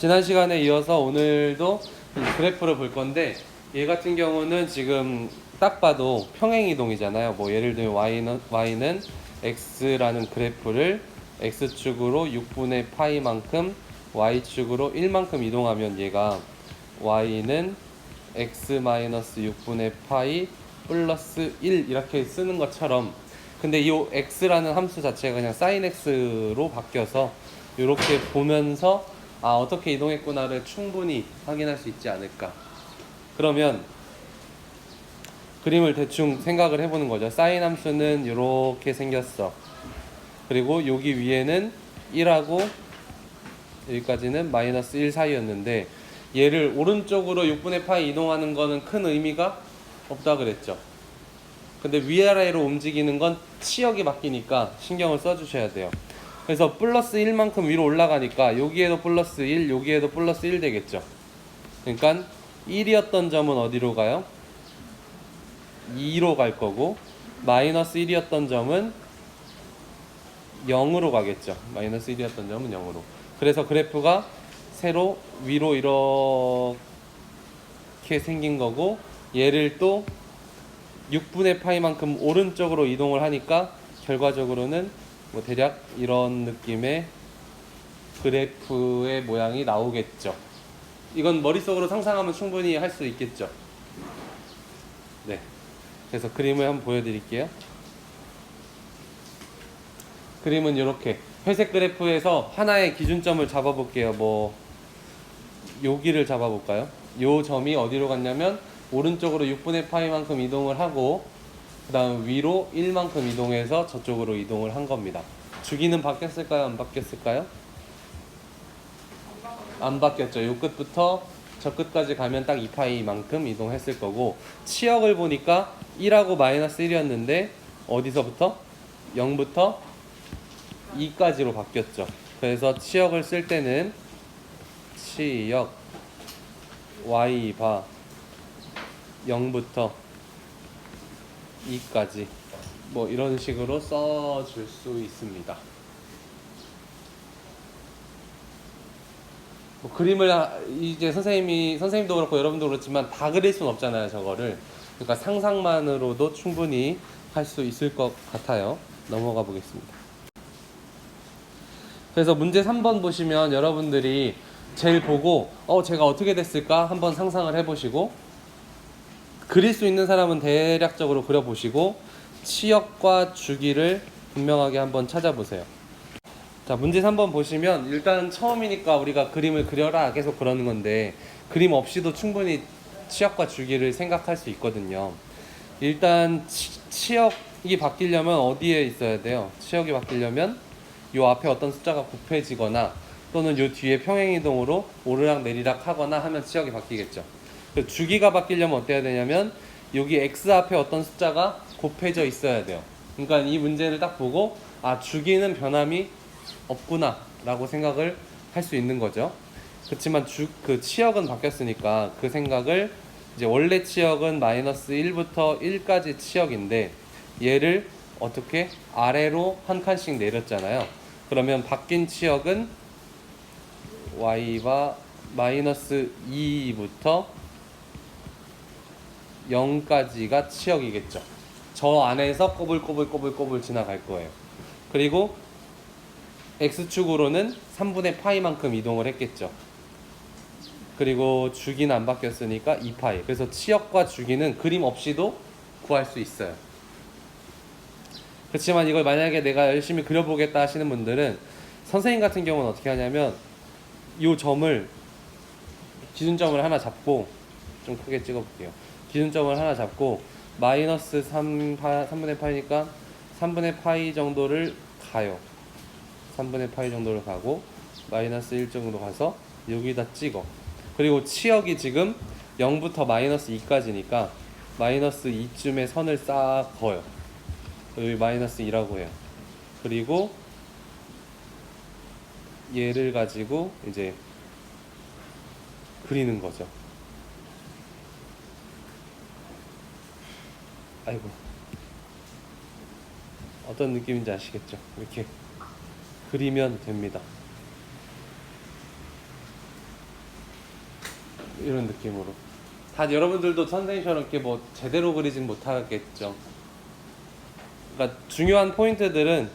지난 시간에 이어서 오늘도 이 그래프를 볼 건데, 얘 같은 경우는 지금 딱 봐도 평행이동이잖아요. 뭐 예를 들면 y는 x라는 그래프를 x축으로 6분의 파이만큼 y축으로 1만큼 이동하면 얘가 y는 x-6분의 파이 플러스 1 이렇게 쓰는 것처럼, 근데 이 x라는 함수 자체가 그냥 sin x로 바뀌어서 이렇게 보면서 어떻게 이동했구나를 충분히 확인할 수 있지 않을까. 그러면 그림을 대충 생각을 해보는 거죠. sin 함수는 이렇게 생겼어. 그리고 여기 위에는 1하고 여기까지는 마이너스 1 사이였는데, 얘를 오른쪽으로 6분의 파이 이동하는 거는 큰 의미가 없다 그랬죠. 근데 위아래로 움직이는 건 치역이 바뀌니까 신경을 써주셔야 돼요. 그래서 플러스 1만큼 위로 올라가니까 여기에도 플러스 1, 여기에도 플러스 1 되겠죠. 그러니까 1이었던 점은 어디로 가요? 2로 갈 거고, 마이너스 1이었던 점은 0으로 가겠죠. 마이너스 1이었던 점은 0으로. 그래서 그래프가 세로 위로 이렇게 생긴 거고, 얘를 또 6분의 파이만큼 오른쪽으로 이동을 하니까 결과적으로는 뭐 대략 이런 느낌의 그래프의 모양이 나오겠죠. 이건 머릿속으로 상상하면 충분히 할 수 있겠죠. 네. 그래서 그림을 한번 보여드릴게요. 그림은 이렇게 회색 그래프에서 하나의 기준점을 잡아볼게요. 뭐 여기를 잡아볼까요? 요 점이 어디로 갔냐면 오른쪽으로 6분의 파이만큼 이동을 하고, 그 다음 위로 1만큼 이동해서 저쪽으로 이동을 한 겁니다. 주기는 바뀌었을까요? 안 바뀌었을까요? 안 바뀌었죠. 요 끝부터 저 끝까지 가면 딱 2파이만큼 이동했을 거고, 치역을 보니까 1하고 마이너스 1이었는데 어디서부터? 0부터 2까지로 바뀌었죠. 그래서 치역을 쓸 때는 치역 y바 0부터 2까지 뭐 이런 식으로 써줄 수 있습니다. 뭐 그림을 이제 선생님도 그렇고 여러분도 그렇지만 다 그릴 수는 없잖아요, 저거를. 그러니까 상상만으로도 충분히 할 수 있을 것 같아요. 넘어가 보겠습니다. 그래서 문제 3번 보시면 여러분들이 제일 보고 제가 어떻게 됐을까 한번 상상을 해보시고, 그릴 수 있는 사람은 대략적으로 그려보시고 치역과 주기를 분명하게 한번 찾아보세요. 자, 문제 3번 보시면 일단 처음이니까 우리가 그림을 그려라 계속 그러는 건데, 그림 없이도 충분히 치역과 주기를 생각할 수 있거든요. 일단 치역이 바뀌려면 어디에 있어야 돼요? 치역이 바뀌려면 요 앞에 어떤 숫자가 곱해지거나 또는 요 뒤에 평행이동으로 오르락 내리락 하거나 하면 치역이 바뀌겠죠. 주기가 바뀌려면 어때야 되냐면 여기 x 앞에 어떤 숫자가 곱해져 있어야 돼요. 그러니까 이 문제를 딱 보고 주기는 변함이 없구나 라고 생각을 할 수 있는 거죠. 그렇지만 그 치역은 바뀌었으니까 그 생각을, 이제 원래 치역은 마이너스 1부터 1까지 치역인데 얘를 어떻게 아래로 한 칸씩 내렸잖아요. 그러면 바뀐 치역은 y가 마이너스 2부터 0까지가 치역이겠죠. 저 안에서 꼬불꼬불 지나갈 거예요. 그리고 x축으로는 3분의 파이만큼 이동을 했겠죠. 그리고 주기는 안 바뀌었으니까 2파이. 그래서 치역과 주기는 그림 없이도 구할 수 있어요. 그렇지만 이걸 만약에 내가 열심히 그려보겠다 하시는 분들은, 선생님 같은 경우는 어떻게 하냐면 이 점을, 기준점을 하나 잡고, 좀 크게 찍어볼게요. 기준점을 하나 잡고 마이너스 3분의 파이니까 3분의 파이 정도를 가요. 3분의 파이 정도를 가고 마이너스 1 정도 가서 여기다 찍어. 그리고 치역이 지금 0부터 마이너스 2까지니까 마이너스 2쯤에 선을 싹 그어요. 여기 마이너스 2라고 해요. 그리고 얘를 가지고 이제 그리는 거죠. 아이고, 어떤 느낌인지 아시겠죠? 이렇게 그리면 됩니다. 이런 느낌으로. 다 여러분들도 선생님처럼 이렇게 뭐 제대로 그리진 못하겠죠. 그러니까 중요한 포인트들은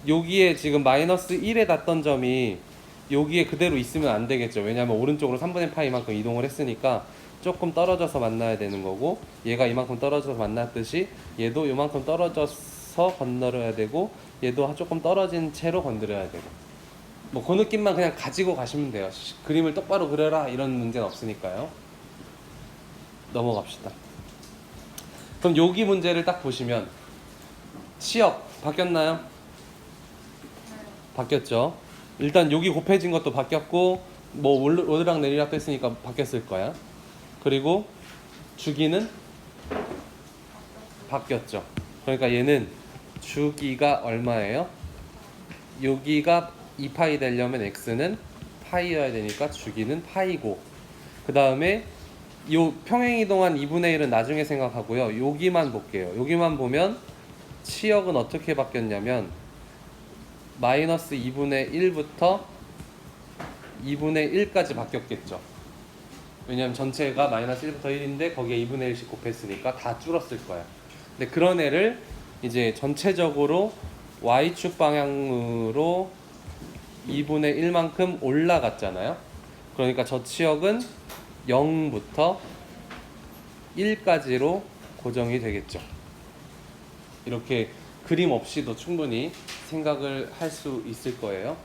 여기에 지금 마이너스 1에 닿던 점이 여기에 그대로 있으면 안 되겠죠. 왜냐하면 오른쪽으로 3분의 파이만큼 이동을 했으니까 조금 떨어져서 만나야 되는 거고, 얘가 이만큼 떨어져서 만났듯이 얘도 이만큼 떨어져서 건너려야 되고, 얘도 조금 떨어진 채로 건드려야 되고, 뭐 그 느낌만 그냥 가지고 가시면 돼요. 그림을 똑바로 그려라 이런 문제는 없으니까요. 넘어갑시다. 그럼 여기 문제를 딱 보시면 치역 바뀌었나요? 바뀌었죠. 일단 여기 곱해진 것도 바뀌었고, 뭐 오르락 내리락 됐으니까 바뀌었을 거야. 그리고 주기는 바뀌었죠. 그러니까 얘는 주기가 얼마예요? 여기가 2파이 되려면 x는 파이여야 되니까 주기는 파이고, 그 다음에 요 평행이동한 2분의 1은 나중에 생각하고요. 여기만 볼게요. 여기만 보면 치역은 어떻게 바뀌었냐면 마이너스 2분의 1부터 2분의 1까지 바뀌었겠죠. 왜냐면 전체가 마이너스 1부터 1인데 거기에 2분의 1씩 곱했으니까 다 줄었을 거야. 근데 그런 애를 이제 전체적으로 y축 방향으로 2분의 1만큼 올라갔잖아요. 그러니까 저 치역은 0부터 1까지로 고정이 되겠죠. 이렇게 그림 없이도 충분히 생각을 할 수 있을 거예요.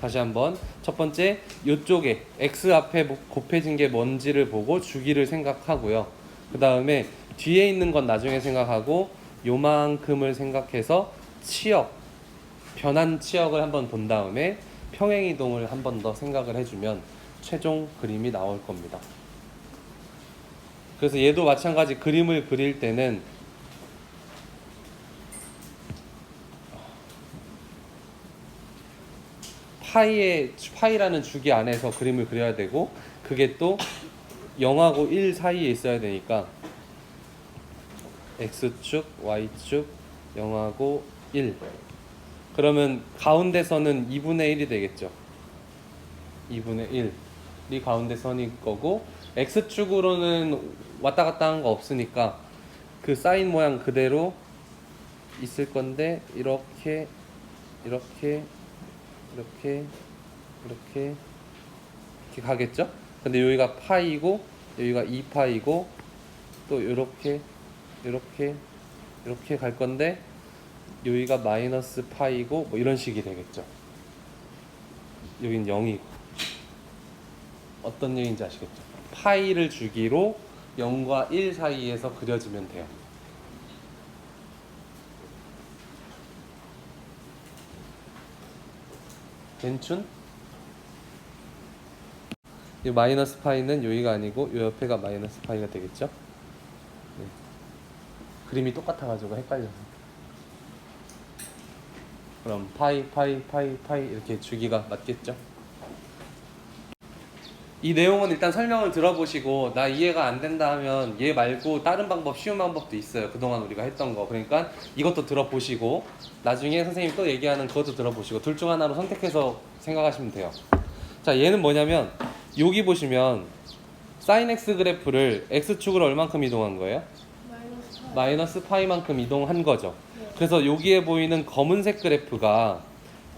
다시 한번 첫 번째 이쪽에 x 앞에 곱해진 게 뭔지를 보고 주기를 생각하고요. 그 다음에 뒤에 있는 건 나중에 생각하고 요만큼을 생각해서 치역, 변한 치역을 한번 본 다음에 평행이동을 한 번 더 생각을 해주면 최종 그림이 나올 겁니다. 그래서 얘도 마찬가지 그림을 그릴 때는 파이라는 주기 안에서 그림을 그려야 되고, 그게 또 0하고 1 사이에 있어야 되니까 x축, y축 0하고 1. 그러면 가운데선은 2분의 1이 되겠죠. 2분의 1이 가운데 선일 거고, x축으로는 왔다 갔다 한 거 없으니까 그 사인 모양 그대로 있을 건데, 이렇게 이렇게 이렇게 이렇게 이렇게 가겠죠? 근데 여기가 파이고 여기가 2파이고 또 이렇게 이렇게 이렇게 갈 건데, 여기가 마이너스 파이고 뭐 이런 식이 되겠죠. 여긴 0이고. 어떤 얘기인지 아시겠죠? 파이를 주기로 0과 1 사이에서 그려지면 돼요. 괜춘? 이 마이너스 파이는 여기가 아니고 이 옆에가 마이너스 파이가 되겠죠? 네. 그림이 똑같아가지고 헷갈려서. 그럼 파이 이렇게 주기가 맞겠죠? 이 내용은 일단 설명을 들어보시고 나 이해가 안 된다 하면 얘 말고 다른 방법, 쉬운 방법도 있어요. 그동안 우리가 했던 거. 그러니까 이것도 들어보시고 나중에 선생님이 또 얘기하는 그것도 들어보시고 둘 중 하나로 선택해서 생각하시면 돼요. 자, 얘는 뭐냐면 여기 보시면 sin x 그래프를 x축으로 얼만큼 이동한 거예요? 마이너스 파이만큼 이동한 거죠. 네. 그래서 여기에 보이는 검은색 그래프가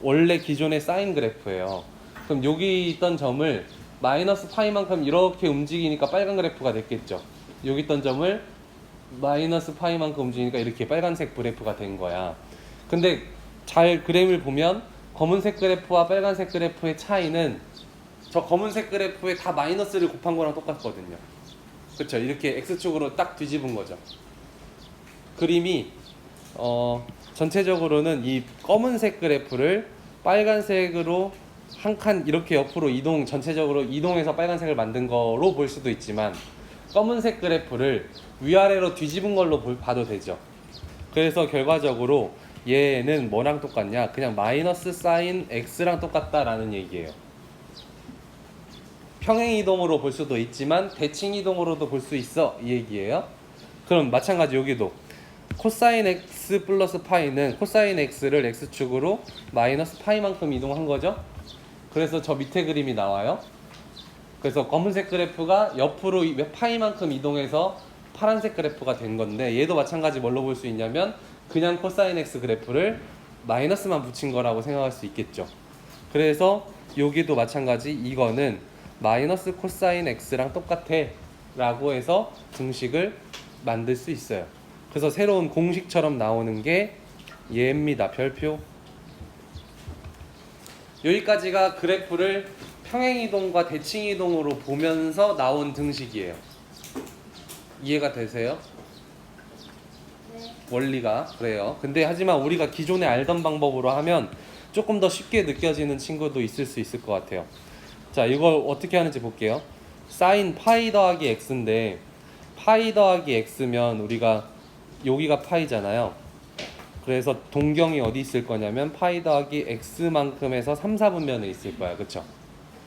원래 기존의 사인 그래프예요. 그럼 여기 있던 점을 마이너스 파이만큼 이렇게 움직이니까 빨간 그래프가 됐겠죠. 여기 있던 점을 마이너스 파이만큼 움직이니까 이렇게 빨간색 그래프가 된 거야. 근데 잘 그림을 보면 검은색 그래프와 빨간색 그래프의 차이는 저 검은색 그래프에 다 마이너스를 곱한 거랑 똑같거든요. 그렇죠? 이렇게 x축으로 딱 뒤집은 거죠. 그림이 전체적으로는 이 검은색 그래프를 빨간색으로 한 칸 이렇게 옆으로 전체적으로 이동해서 빨간색을 만든 거로 볼 수도 있지만, 검은색 그래프를 위아래로 뒤집은 걸로 봐도 되죠. 그래서 결과적으로 얘는 뭐랑 똑같냐? 그냥 마이너스 사인 x랑 똑같다라는 얘기예요. 평행이동으로 볼 수도 있지만 대칭이동으로도 볼 수 있어, 이 얘기예요. 그럼 마찬가지 여기도 코사인 x 플러스 파이는 코사인 x를 x축으로 마이너스 파이만큼 이동한 거죠. 그래서 저 밑에 그림이 나와요. 그래서 검은색 그래프가 옆으로 파이만큼 이동해서 파란색 그래프가 된 건데, 얘도 마찬가지 뭘로 볼 수 있냐면 그냥 코사인 x 그래프를 마이너스만 붙인 거라고 생각할 수 있겠죠. 그래서 여기도 마찬가지, 이거는 마이너스 코사인 x랑 똑같아 라고 해서 등식을 만들 수 있어요. 그래서 새로운 공식처럼 나오는 게 얘입니다. 별표. 여기까지가 그래프를 평행이동과 대칭이동으로 보면서 나온 등식이에요. 이해가 되세요? 네. 원리가 그래요. 근데 하지만 우리가 기존에 알던 방법으로 하면 조금 더 쉽게 느껴지는 친구도 있을 수 있을 것 같아요. 자, 이걸 어떻게 하는지 볼게요. 사인 파이 더하기 x인데, 파이 더하기 x면 우리가 여기가 파이잖아요. 그래서 동경이 어디 있을 거냐면 파이 더하기 x만큼에서 3, 4분면에 있을 거야. 그쵸?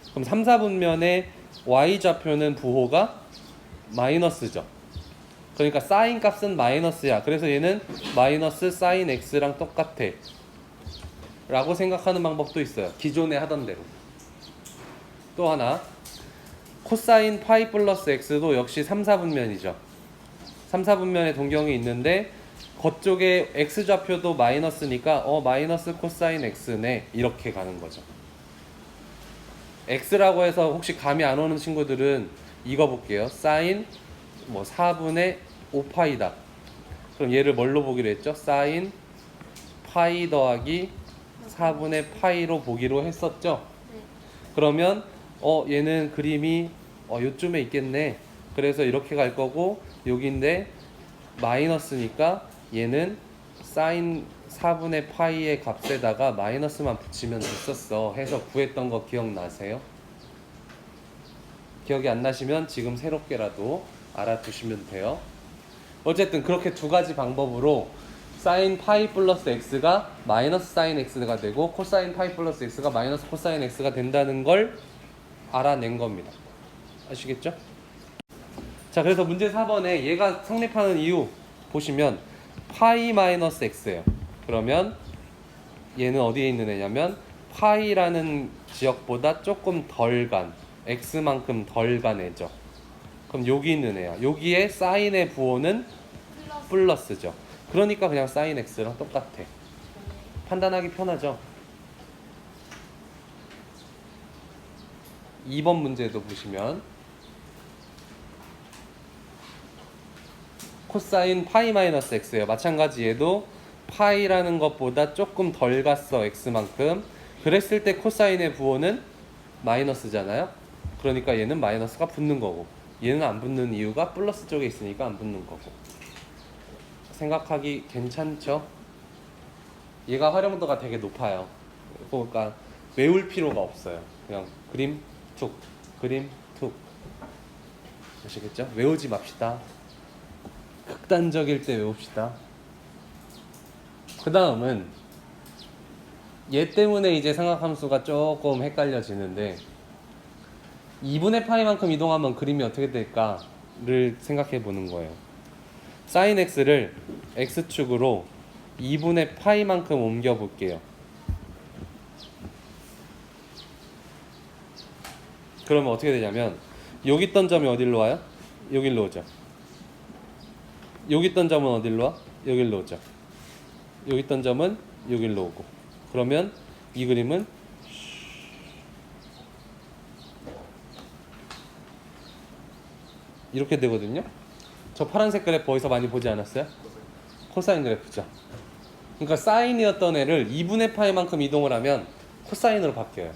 그럼 3, 4분면의 y좌표는 부호가 마이너스죠. 그러니까 사인 값은 마이너스야. 그래서 얘는 마이너스 사인 x랑 똑같아 라고 생각하는 방법도 있어요. 기존에 하던 대로. 또 하나, 코사인 파이 플러스 x도 역시 3, 4분면이죠. 3, 4분면에 동경이 있는데 그쪽에 x좌표도 마이너스니까 마이너스 코사인 x네 이렇게 가는 거죠. x라고 해서 혹시 감이 안 오는 친구들은 이거 볼게요. 사인 4분의 5파이다. 그럼 얘를 뭘로 보기로 했죠? 사인 파이 더하기 4분의 파이로 보기로 했었죠? 네. 그러면 얘는 그림이 요쯤에 있겠네. 그래서 이렇게 갈 거고, 여기인데 마이너스니까 얘는 사인 4분의 파이의 값에다가 마이너스만 붙이면 됐었어 해서 구했던 거 기억나세요? 기억이 안 나시면 지금 새롭게라도 알아두시면 돼요. 어쨌든 그렇게 두 가지 방법으로 사인 파이 플러스 x가 마이너스 사인 x가 되고 코사인 파이 플러스 x가 마이너스 코사인 x가 된다는 걸 알아낸 겁니다. 아시겠죠? 자, 그래서 문제 4번에 얘가 성립하는 이유 보시면 파이 마이너스 x예요. 그러면 얘는 어디에 있는 애냐면 파이라는 지역보다 조금 덜 간, x만큼 덜 간 애죠. 그럼 여기 있는 애야. 여기에 사인의 부호는 플러스죠. 그러니까 그냥 사인 x랑 똑같아. 판단하기 편하죠. 2번 문제도 보시면 코사인 파이 마이너스 x예요. 마찬가지 얘도 파이라는 것보다 조금 덜 갔어, x만큼. 그랬을 때 코사인의 부호는 마이너스잖아요. 그러니까 얘는 마이너스가 붙는 거고, 얘는 안 붙는 이유가 플러스 쪽에 있으니까 안 붙는 거고. 생각하기 괜찮죠? 얘가 활용도가 되게 높아요. 그러니까 외울 필요가 없어요. 그냥 그림 툭, 그림 툭. 아시겠죠? 외우지 맙시다. 극단적일 때 외웁시다. 그 다음은 얘 때문에 이제 삼각함수가 조금 헷갈려지는데, 2분의 파이만큼 이동하면 그림이 어떻게 될까를 생각해 보는 거예요. 사인 x를 x축으로 2분의 파이만큼 옮겨 볼게요. 그러면 어떻게 되냐면 여기 있던 점이 어디로 와요? 여기로 오죠. 여기 있던 점은 어디로 와? 여기로 오죠. 여기 있던 점은 여기로 오고. 그러면 이 그림은 이렇게 되거든요. 저 파란색 그래프 어디서 많이 보지 않았어요? 코사인 그래프죠. 그러니까 사인이었던 애를 2분의 파이만큼 이동을 하면 코사인으로 바뀌어요.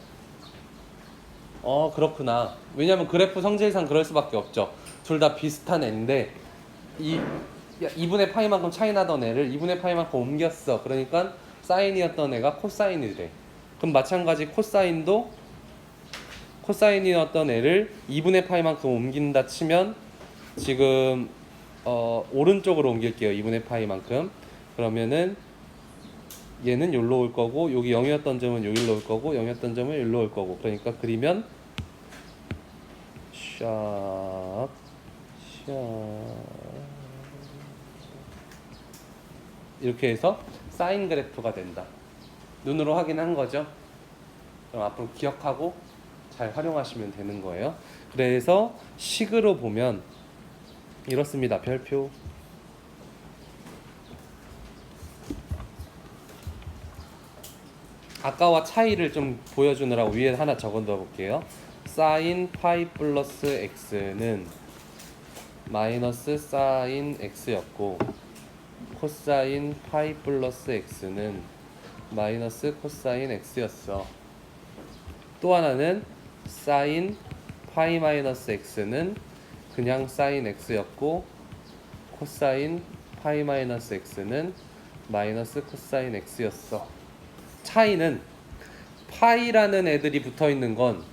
그렇구나. 왜냐면 그래프 성질상 그럴 수밖에 없죠. 둘 다 비슷한 애인데 2분의 파이만큼 차이 나던 애를 2분의 파이만큼 옮겼어. 그러니까 사인이었던 애가 코사인이 돼. 그럼 마찬가지 코사인이었던 애를 2분의 파이만큼 옮긴다 치면 지금 오른쪽으로 옮길게요. 2분의 파이만큼. 그러면은 얘는 여기로 올 거고, 여기 0이었던 점은 여기로 올 거고, 0이었던 점은 여기로 올 거고. 그러니까 그리면 샥 이렇게 해서 사인 그래프가 된다. 눈으로 확인한 거죠. 그럼 앞으로 기억하고 잘 활용하시면 되는 거예요. 그래서 식으로 보면 이렇습니다. 별표. 아까와 차이를 좀 보여주느라고 위에 하나 적어 넣어 볼게요. 사인 파이 플러스 x는 마이너스 사인 x였고 코사인 파이 플러스 x는 마이너스 코사인 x였어. 또 하나는 사인 파이 마이너스 x는 그냥 사인 x였고 코사인 파이 마이너스 x는 마이너스 코사인 x였어. 차이는 파이라는 애들이 붙어 있는 건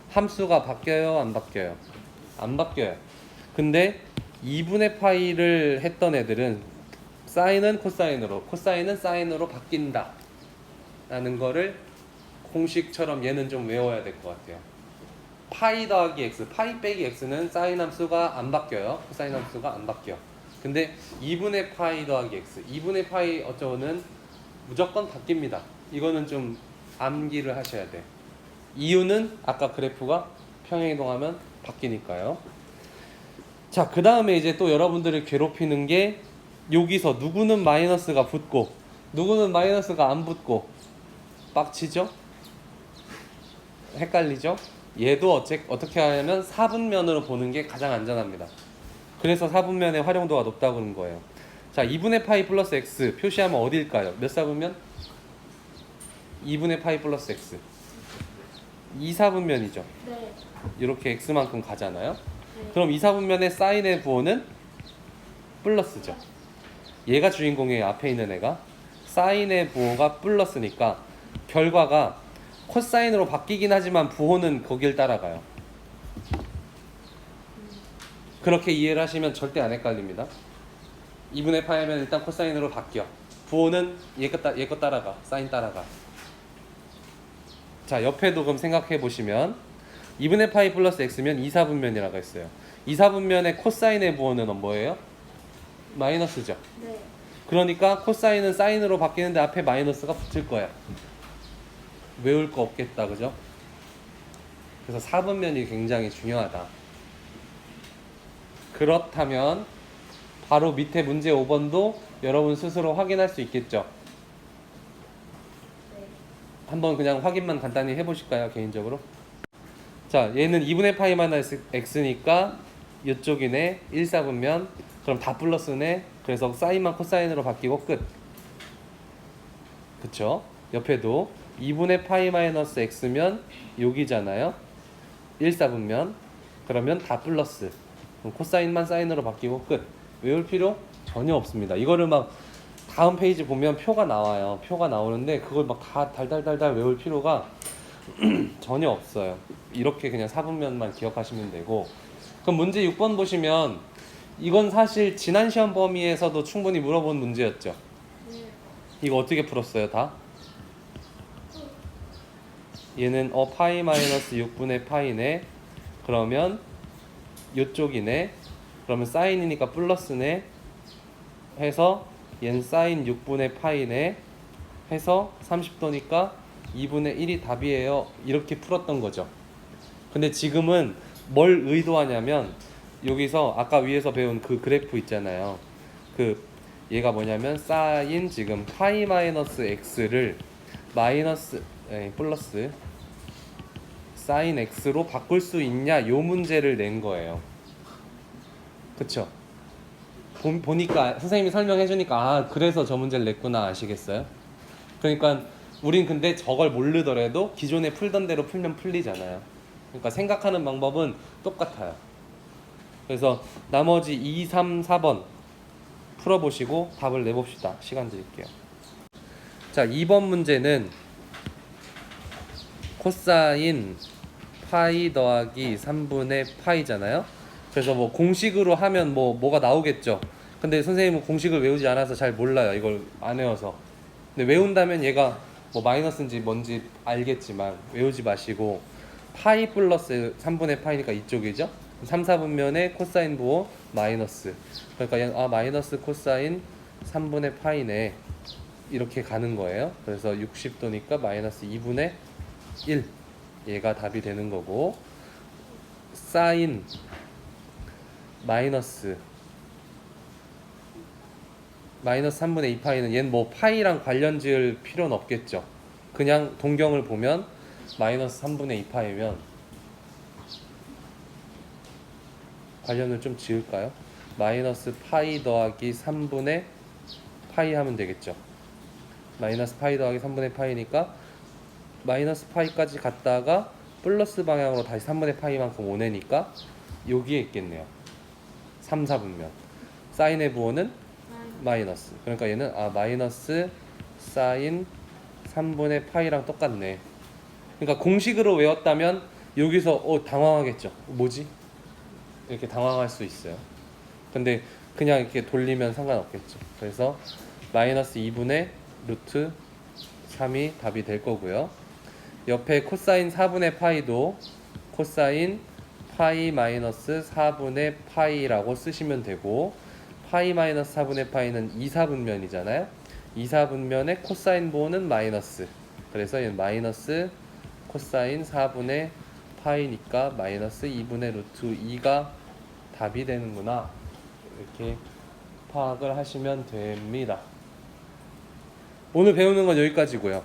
함수가 바뀌어요, 안 바뀌어요? 안 바뀌어요. 근데 2분의 파이를 했던 애들은 사인은 코사인으로, 코사인은 사인으로 바뀐다 라는 거를 공식처럼 얘는 좀 외워야 될 것 같아요. 파이 더하기 x, 파이 빼기 x는 사인 함수가 안 바뀌어요. 코사인 함수가 안 바뀌어. 근데 2분의 파이 더하기 x, 2분의 파이 어쩌고는 무조건 바뀝니다. 이거는 좀 암기를 하셔야 돼. 이유는 아까 그래프가 평행이동하면 바뀌니까요. 자, 그 다음에 이제 또 여러분들을 괴롭히는 게 여기서 누구는 마이너스가 붙고 누구는 마이너스가 안 붙고 빡치죠? 헷갈리죠? 얘도 어떻게 하냐면 4분면으로 보는 게 가장 안전합니다. 그래서 4분면의 활용도가 높다고 그런 거예요. 자, 2분의 파이 플러스 x 표시하면 어디일까요? 몇 4분면? 2분의 파이 플러스 x 2, 4분면이죠. 네. 이렇게 x만큼 가잖아요. 네. 그럼 2, 4분면의 사인의 부호는 플러스죠. 얘가 주인공이에요. 앞에 있는 애가. 사인의 부호가 플러스니까 결과가 코사인으로 바뀌긴 하지만 부호는 거길 따라가요. 그렇게 이해를 하시면 절대 안 헷갈립니다. 2분의 파이면 일단 코사인으로 바뀌어. 부호는 얘 거 따라가. 사인 따라가. 자, 옆에도 그럼 생각해 보시면 2분의 파이 플러스 x면 2, 4분면이라고 했어요. 2, 4분면의 코사인의 부호는 뭐예요? 마이너스죠. 네. 그러니까 코사인은 사인으로 바뀌는데 앞에 마이너스가 붙을 거야. 외울 거 없겠다, 그죠? 그래서 4분면이 굉장히 중요하다. 그렇다면 바로 밑에 문제 5번도 여러분 스스로 확인할 수 있겠죠? 네. 한번 그냥 확인만 간단히 해보실까요, 개인적으로? 자, 얘는 2분의 파이 마이너스 x니까 이쪽이네. 1, 4분면. 그럼 다 플러스네. 그래서 사인만 코사인으로 바뀌고 끝. 그쵸? 옆에도 2분의 파이 마이너스 x면 여기잖아요. 1, 4분면. 그러면 다 플러스. 그럼 코사인만 사인으로 바뀌고 끝. 외울 필요 전혀 없습니다. 이거를 막 다음 페이지 보면 표가 나와요. 표가 나오는데 그걸 막 다 달달달달 외울 필요가 전혀 없어요. 이렇게 그냥 4분면만 기억하시면 되고. 그럼 문제 6번 보시면 이건 사실 지난 시험 범위에서도 충분히 물어본 문제였죠. 네. 이거 어떻게 풀었어요, 다? 얘는 파이 마이너스 6분의 파이네. 그러면 요쪽이네. 그러면 사인이니까 플러스네. 해서 얘는 사인 6분의 파이네. 해서 30도니까 2분의 1이 답이에요. 이렇게 풀었던 거죠. 근데 지금은 뭘 의도하냐면 여기서 아까 위에서 배운 그 그래프 있잖아요. 그 얘가 뭐냐면 사인 지금 파이 마이너스 x를 플러스 사인 x로 바꿀 수 있냐 요 문제를 낸 거예요. 그쵸? 보니까 선생님이 설명해 주니까 아 그래서 저 문제를 냈구나 아시겠어요? 그러니까 우린 근데 저걸 모르더라도 기존에 풀던 대로 풀면 풀리잖아요. 그러니까 생각하는 방법은 똑같아요. 그래서 나머지 2, 3, 4번 풀어보시고 답을 내봅시다. 시간 드릴게요. 자, 2번 문제는 코사인 파이 더하기 3분의 파이잖아요. 그래서 뭐 공식으로 하면 뭐가 나오겠죠. 근데 선생님은 공식을 외우지 않아서 잘 몰라요. 이걸 안 외워서. 근데 외운다면 얘가 뭐 마이너스인지 뭔지 알겠지만 외우지 마시고 파이 플러스 3분의 파이니까 이쪽이죠. 3, 4분면의 코사인 부호 마이너스. 그러니까 얘는 마이너스 코사인 3분의 파이네. 이렇게 가는 거예요. 그래서 60도니까 마이너스 2분의 1. 얘가 답이 되는 거고, 사인 마이너스 3분의 2파이는 얘는 뭐 파이랑 관련 지을 필요는 없겠죠. 그냥 동경을 보면 마이너스 3분의 2파이면 관련을 좀 지을까요? 마이너스 파이 더하기 3분의 파이 하면 되겠죠. 마이너스 파이 더하기 3분의 파이니까 마이너스 파이까지 갔다가 플러스 방향으로 다시 3분의 파이만큼 오내니까 여기에 있겠네요. 3, 4분면 사인의 부호는 마이너스. 그러니까 얘는 마이너스 사인 3분의 파이랑 똑같네. 그러니까 공식으로 외웠다면 여기서 당황하겠죠. 뭐지? 이렇게 당황할 수 있어요. 근데 그냥 이렇게 돌리면 상관없겠죠. 그래서 마이너스 2분의 루트 3이 답이 될 거고요. 옆에 코사인 4분의 파이도 코사인 파이 마이너스 4분의 파이라고 쓰시면 되고, 파이 마이너스 4분의 파이는 2사분면이잖아요. 2사분면의 코사인 보호는 마이너스. 그래서 얘는 마이너스 코사인 4분의 파이니까 마이너스 2분의 루트 2가 답이 되는구나. 이렇게 파악을 하시면 됩니다. 오늘 배우는 건 여기까지고요.